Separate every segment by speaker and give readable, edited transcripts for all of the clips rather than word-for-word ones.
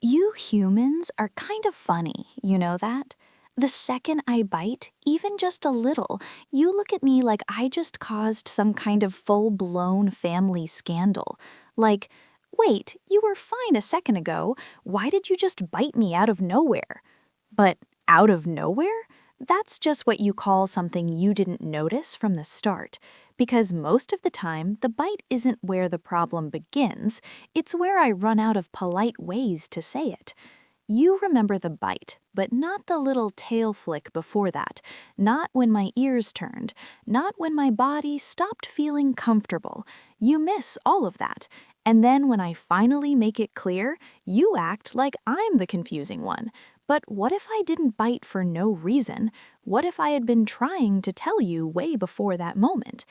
Speaker 1: You humans are kind of funny, you know that? The second I bite, even just a little, you look at me like I just caused some kind of full-blown family scandal. Like, wait, you were fine a second ago. Why did you just bite me out of nowhere? But out of nowhere? That's just what you call something you didn't notice from the start. Because most of the time, the bite isn't where the problem begins, it's where I run out of polite ways to say it. You remember the bite, but not the little tail flick before that, not when my ears turned, not when my body stopped feeling comfortable. You miss all of that. And then when I finally make it clear, you act like I'm the confusing one. But what if I didn't bite for no reason? What if I had been trying to tell you way before that moment?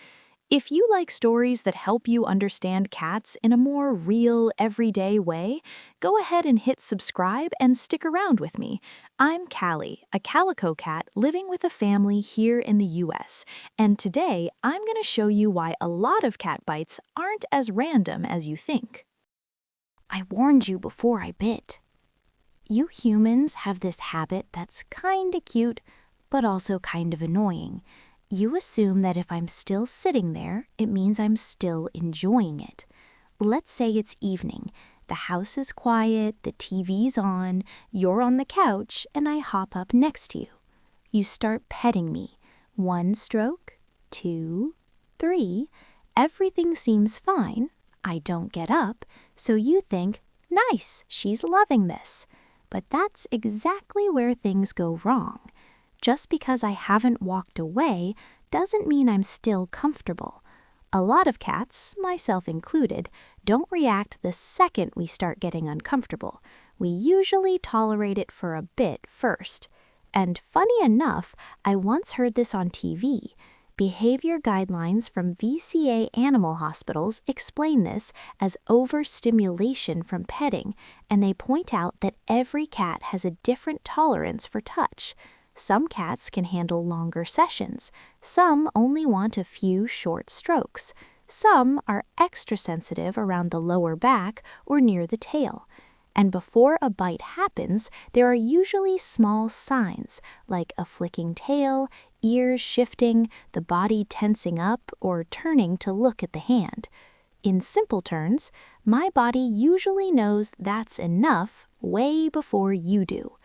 Speaker 1: If you like stories that help you understand cats in a more real, everyday way, go ahead and hit subscribe and stick around with me. I'm Callie, a calico cat living with a family here in the US, and today I'm going to show you why a lot of cat bites aren't as random as you think. I warned you before I bit. You humans have this habit that's kinda cute, but also kind of annoying. You assume that if I'm still sitting there, it means I'm still enjoying it. Let's say it's evening. The house is quiet, the TV's on, you're on the couch, and I hop up next to you. You start petting me. 1 stroke, 2, 3. Everything seems fine. I don't get up, so you think, nice, she's loving this. But that's exactly where things go wrong. Just because I haven't walked away doesn't mean I'm still comfortable. A lot of cats, myself included, don't react the second we start getting uncomfortable. We usually tolerate it for a bit first. And funny enough, I once heard this on TV. Behavior guidelines from VCA animal hospitals explain this as overstimulation from petting, and they point out that every cat has a different tolerance for touch. Some cats can handle longer sessions. Some only want a few short strokes. Some are extra sensitive around the lower back or near the tail. And before a bite happens, there are usually small signs, like a flicking tail, ears shifting, the body tensing up, or turning to look at the hand. In simple terms, my body usually knows that's enough way before you do.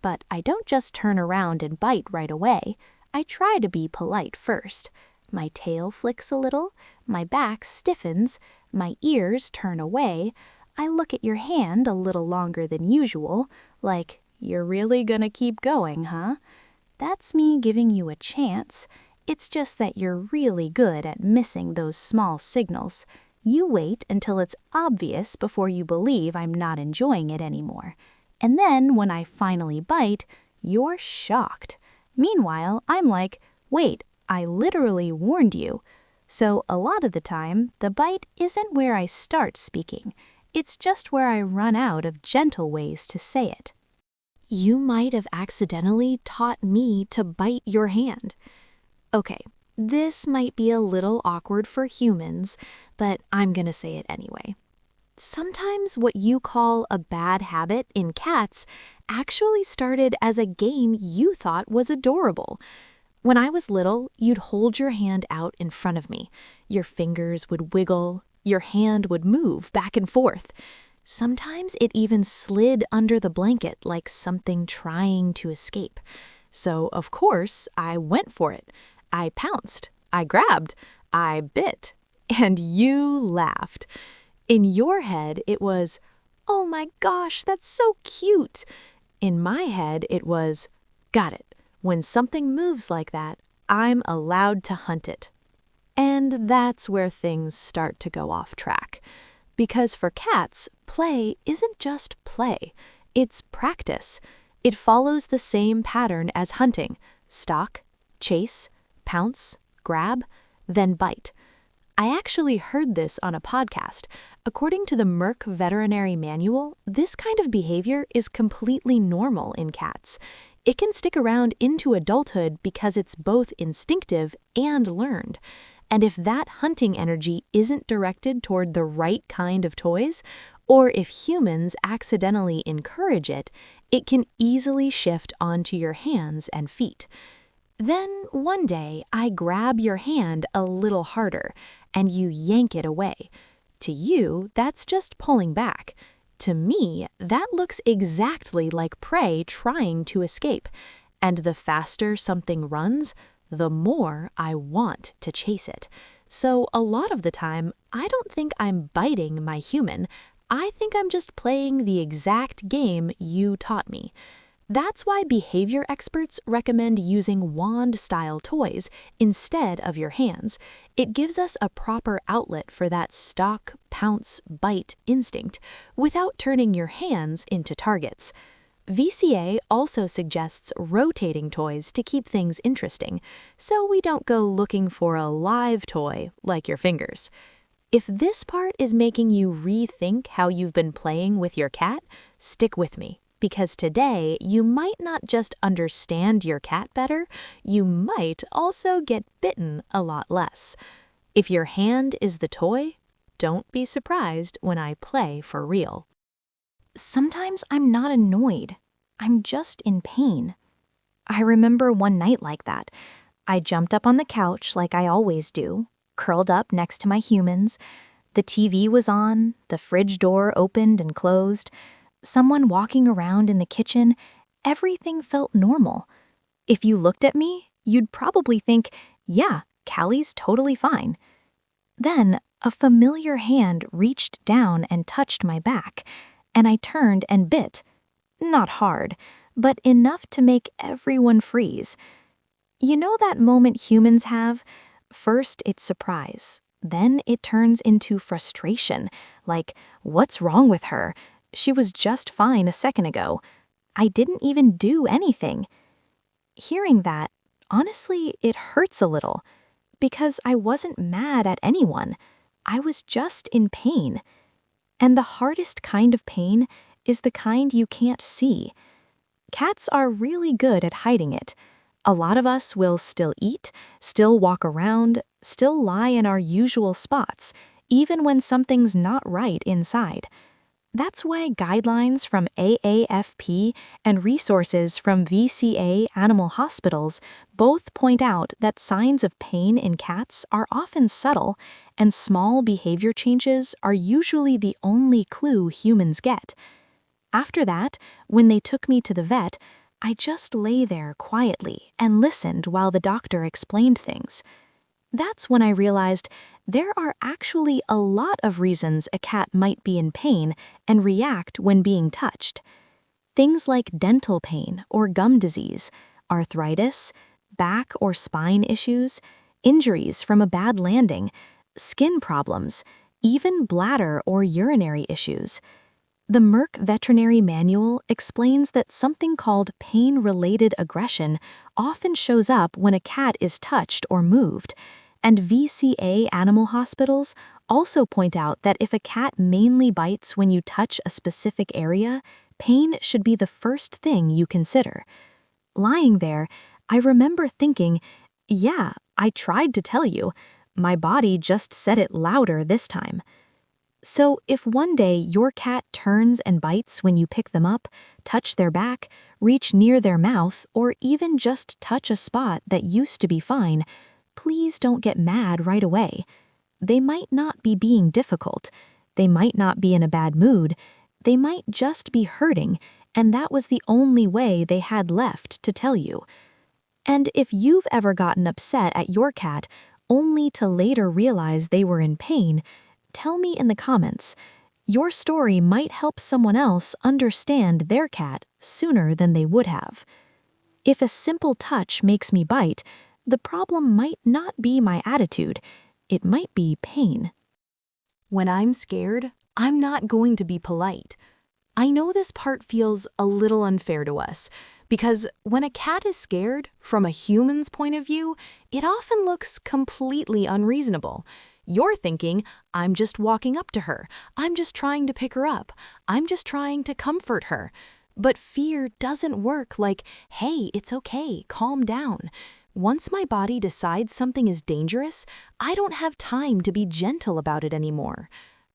Speaker 1: But I don't just turn around and bite right away. I try to be polite first. My tail flicks a little, my back stiffens, my ears turn away. I look at your hand a little longer than usual, like, you're really gonna keep going, huh? That's me giving you a chance. It's just that you're really good at missing those small signals. You wait until it's obvious before you believe I'm not enjoying it anymore. And then when I finally bite, you're shocked. Meanwhile, I'm like, wait, I literally warned you. So a lot of the time, the bite isn't where I start speaking. It's just where I run out of gentle ways to say it. You might have accidentally taught me to bite your hand. Okay, this might be a little awkward for humans, but I'm gonna say it anyway. Sometimes what you call a bad habit in cats actually started as a game you thought was adorable. When I was little, you'd hold your hand out in front of me. Your fingers would wiggle, your hand would move back and forth. Sometimes it even slid under the blanket like something trying to escape. So, of course, I went for it. I pounced, I grabbed, I bit, and you laughed. In your head, it was, oh my gosh, that's so cute. In my head, it was, got it. When something moves like that, I'm allowed to hunt it. And that's where things start to go off track. Because for cats, play isn't just play, it's practice. It follows the same pattern as hunting: stalk, chase, pounce, grab, then bite. I actually heard this on a podcast. According to the Merck Veterinary Manual, this kind of behavior is completely normal in cats. It can stick around into adulthood because it's both instinctive and learned. And if that hunting energy isn't directed toward the right kind of toys,
Speaker 2: Or if humans accidentally encourage it, it can easily shift onto your hands and feet. Then one day I grab your hand a little harder and you yank it away. To you, that's just pulling back. To me, that looks exactly like prey trying to escape. And the faster something runs, the more I want to chase it. So a lot of the time, I don't think I'm biting my human. I think I'm just playing the exact game you taught me. That's why behavior experts recommend using wand-style toys instead of your hands. It gives us a proper outlet for that stalk, pounce, bite instinct without turning your hands into targets. VCA also suggests rotating toys to keep things interesting, so we don't go looking for a live toy like your fingers. If this part is making you rethink how you've been playing with your cat, stick with me. Because today, you might not just understand your cat better, you might also get bitten a lot less. If your hand is the toy, don't be surprised when I play for real.
Speaker 1: Sometimes I'm not annoyed. I'm just in pain. I remember one night like that. I jumped up on the couch like I always do, curled up next to my humans. The TV was on, the fridge door opened and closed. Someone walking around in the kitchen, everything felt normal. If you looked at me, you'd probably think, yeah, Callie's totally fine. Then, a familiar hand reached down and touched my back, and I turned and bit. Not hard, but enough to make everyone freeze. You know that moment humans have? First, it's surprise. Then it turns into frustration, like, what's wrong with her? She was just fine a second ago. I didn't even do anything. Hearing that, honestly, it hurts a little. Because I wasn't mad at anyone. I was just in pain. And the hardest kind of pain is the kind you can't see. Cats are really good at hiding it. A lot of us will still eat, still walk around, still lie in our usual spots, even when something's not right inside. That's why guidelines from AAFP and resources from VCA animal hospitals both point out that signs of pain in cats are often subtle, and small behavior changes are usually the only clue humans get. After that, when they took me to the vet, I just lay there quietly and listened while the doctor explained things. That's when I realized there are actually a lot of reasons a cat might be in pain and react when being touched. Things like dental pain or gum disease, arthritis, back or spine issues, injuries from a bad landing, skin problems, even bladder or urinary issues. The Merck Veterinary Manual explains that something called pain-related aggression often shows up when a cat is touched or moved, and VCA animal hospitals also point out that if a cat mainly bites when you touch a specific area, pain should be the first thing you consider. Lying there, I remember thinking, yeah, I tried to tell you. My body just said it louder this time. So if one day your cat turns and bites when you pick them up, touch their back, reach near their mouth, or even just touch a spot that used to be fine, please don't get mad right away. They might not be being difficult. They might not be in a bad mood. They might just be hurting, and that was the only way they had left to tell you. And if you've ever gotten upset at your cat only to later realize they were in pain, tell me in the comments. Your story might help someone else understand their cat sooner than they would have. If a simple touch makes me bite, the problem might not be my attitude. It might be pain.
Speaker 2: When I'm scared, I'm not going to be polite. I know this part feels a little unfair to us, because when a cat is scared, from a human's point of view, it often looks completely unreasonable. You're thinking, I'm just walking up to her. I'm just trying to pick her up. I'm just trying to comfort her. But fear doesn't work like, hey, it's okay, calm down. Once my body decides something is dangerous, I don't have time to be gentle about it anymore.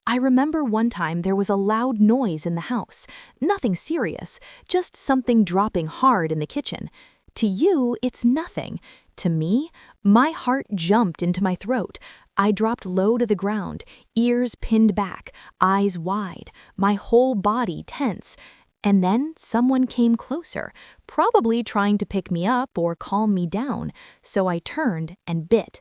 Speaker 2: I remember one time there was a loud noise in the house. Nothing serious, just something dropping hard in the kitchen. To you, it's nothing. To me, my heart jumped into my throat. I dropped low to the ground, ears pinned back, eyes wide, my whole body tense. And then someone came closer, probably trying to pick me up or calm me down, so I turned and bit.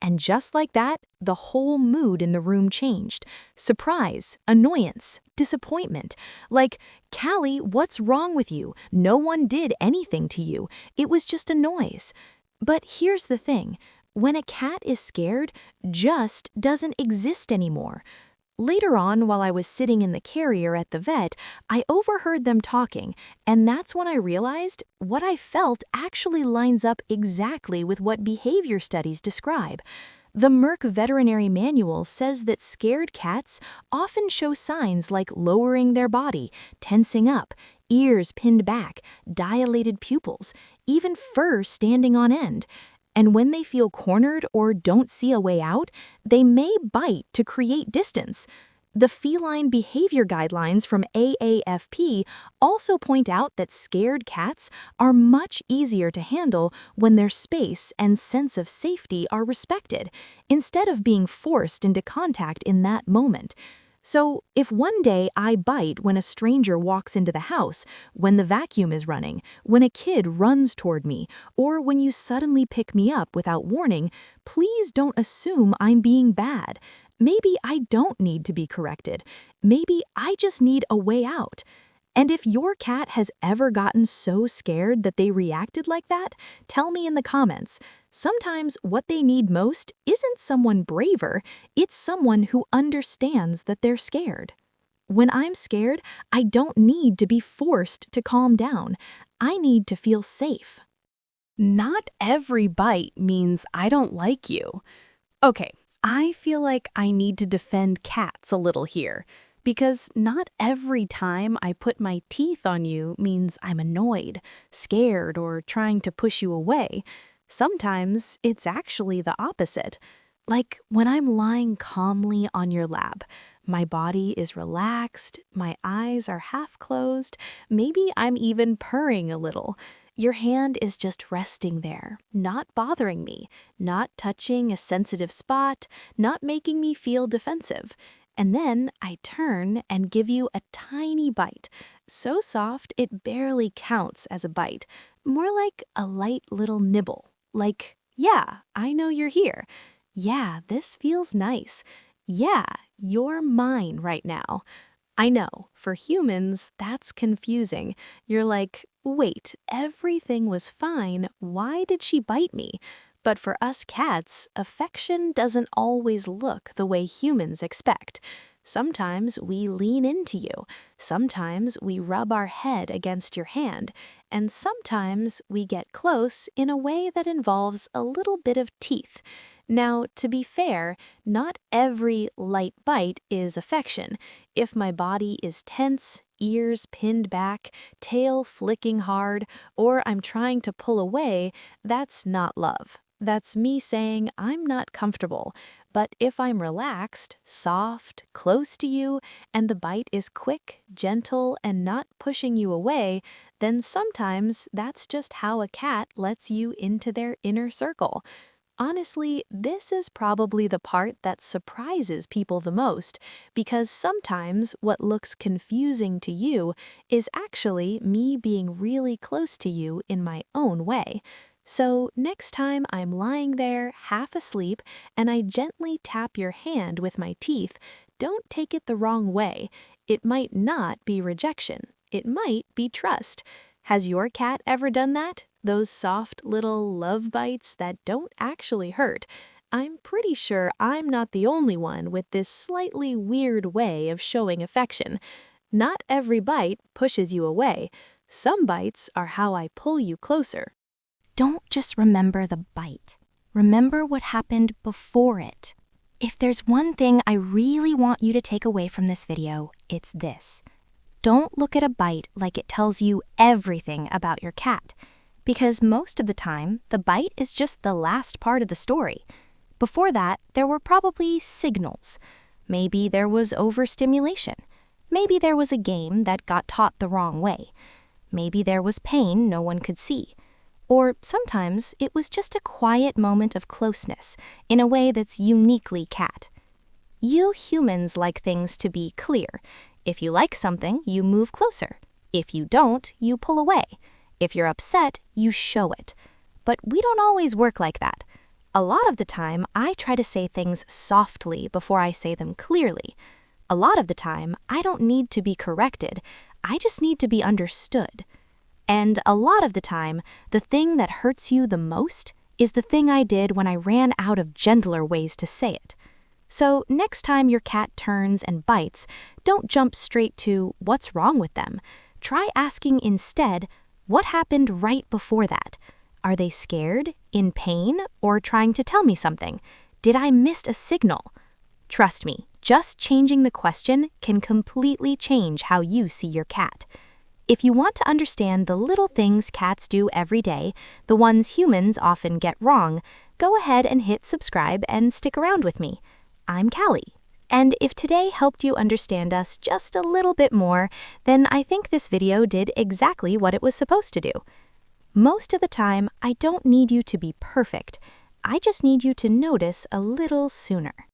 Speaker 2: And just like that, the whole mood in the room changed. Surprise, annoyance, disappointment. Like, Callie, what's wrong with you? No one did anything to you. It was just a noise. But here's the thing. When a cat is scared, just doesn't exist anymore. Later on, while I was sitting in the carrier at the vet, I overheard them talking, and that's when I realized what I felt actually lines up exactly with what behavior studies describe. The Merck Veterinary Manual says that scared cats often show signs like lowering their body, tensing up, ears pinned back, dilated pupils, even fur standing on end. And when they feel cornered or don't see a way out, they may bite to create distance. The feline behavior guidelines from AAFP also point out that scared cats are much easier to handle when their space and sense of safety are respected, instead of being forced into contact in that moment. So, if one day I bite when a stranger walks into the house, when the vacuum is running, when a kid runs toward me, or when you suddenly pick me up without warning, please don't assume I'm being bad. Maybe I don't need to be corrected. Maybe I just need a way out. And if your cat has ever gotten so scared that they reacted like that, tell me in the comments. Sometimes what they need most isn't someone braver, it's someone who understands that they're scared. When I'm scared, I don't need to be forced to calm down. I need to feel safe.
Speaker 3: Not every bite means I don't like you. Okay, I feel like I need to defend cats a little here. Because not every time I put my teeth on you means I'm annoyed, scared, or trying to push you away. Sometimes it's actually the opposite. Like when I'm lying calmly on your lap, my body is relaxed, my eyes are half closed, maybe I'm even purring a little. Your hand is just resting there, not bothering me, not touching a sensitive spot, not making me feel defensive. And then I turn and give you a tiny bite, so soft it barely counts as a bite, more like a light little nibble. Like, yeah, I know you're here. Yeah, this feels nice. Yeah, you're mine right now. I know, for humans, that's confusing. You're like, wait, everything was fine. Why did she bite me? But for us cats, affection doesn't always look the way humans expect. Sometimes we lean into you, sometimes we rub our head against your hand, and sometimes we get close in a way that involves a little bit of teeth. Now, to be fair, not every light bite is affection. If my body is tense, ears pinned back, tail flicking hard, or I'm trying to pull away, that's not love. That's me saying I'm not comfortable. But if I'm relaxed, soft, close to you, and the bite is quick, gentle, and not pushing you away, then sometimes that's just how a cat lets you into their inner circle. Honestly, this is probably the part that surprises people the most, because sometimes what looks confusing to you is actually me being really close to you in my own way. So next time I'm lying there, half asleep, and I gently tap your hand with my teeth, don't take it the wrong way. It might not be rejection. It might be trust. Has your cat ever done that? Those soft little love bites that don't actually hurt. I'm pretty sure I'm not the only one with this slightly weird way of showing affection. Not every bite pushes you away. Some bites are how I pull you closer.
Speaker 1: Don't just remember the bite. Remember what happened before it. If there's one thing I really want you to take away from this video, it's this. Don't look at a bite like it tells you everything about your cat, because most of the time, the bite is just the last part of the story. Before that, there were probably signals.
Speaker 2: Maybe there was overstimulation. Maybe there was a game that got taught the wrong way. Maybe there was pain no one could see. Or sometimes it was just a quiet moment of closeness in a way that's uniquely cat. You humans like things to be clear. If you like something, you move closer. If you don't, you pull away. If you're upset, you show it. But we don't always work like that. A lot of the time, I try to say things softly before I say them clearly. A lot of the time, I don't need to be corrected. I just need to be understood. And a lot of the time, the thing that hurts you the most is the thing I did when I ran out of gentler ways to say it. So next time your cat turns and bites, don't jump straight to what's wrong with them. Try asking instead, what happened right before that? Are they scared, in pain, or trying to tell me something? Did I miss a signal? Trust me, just changing the question can completely change how you see your cat. If you want to understand the little things cats do every day, the ones humans often get wrong, go ahead and hit subscribe and stick around with me. I'm Callie. And if today helped you understand us just a little bit more, then I think this video did exactly what it was supposed to do. Most of the time, I don't need you to be perfect. I just need you to notice a little sooner.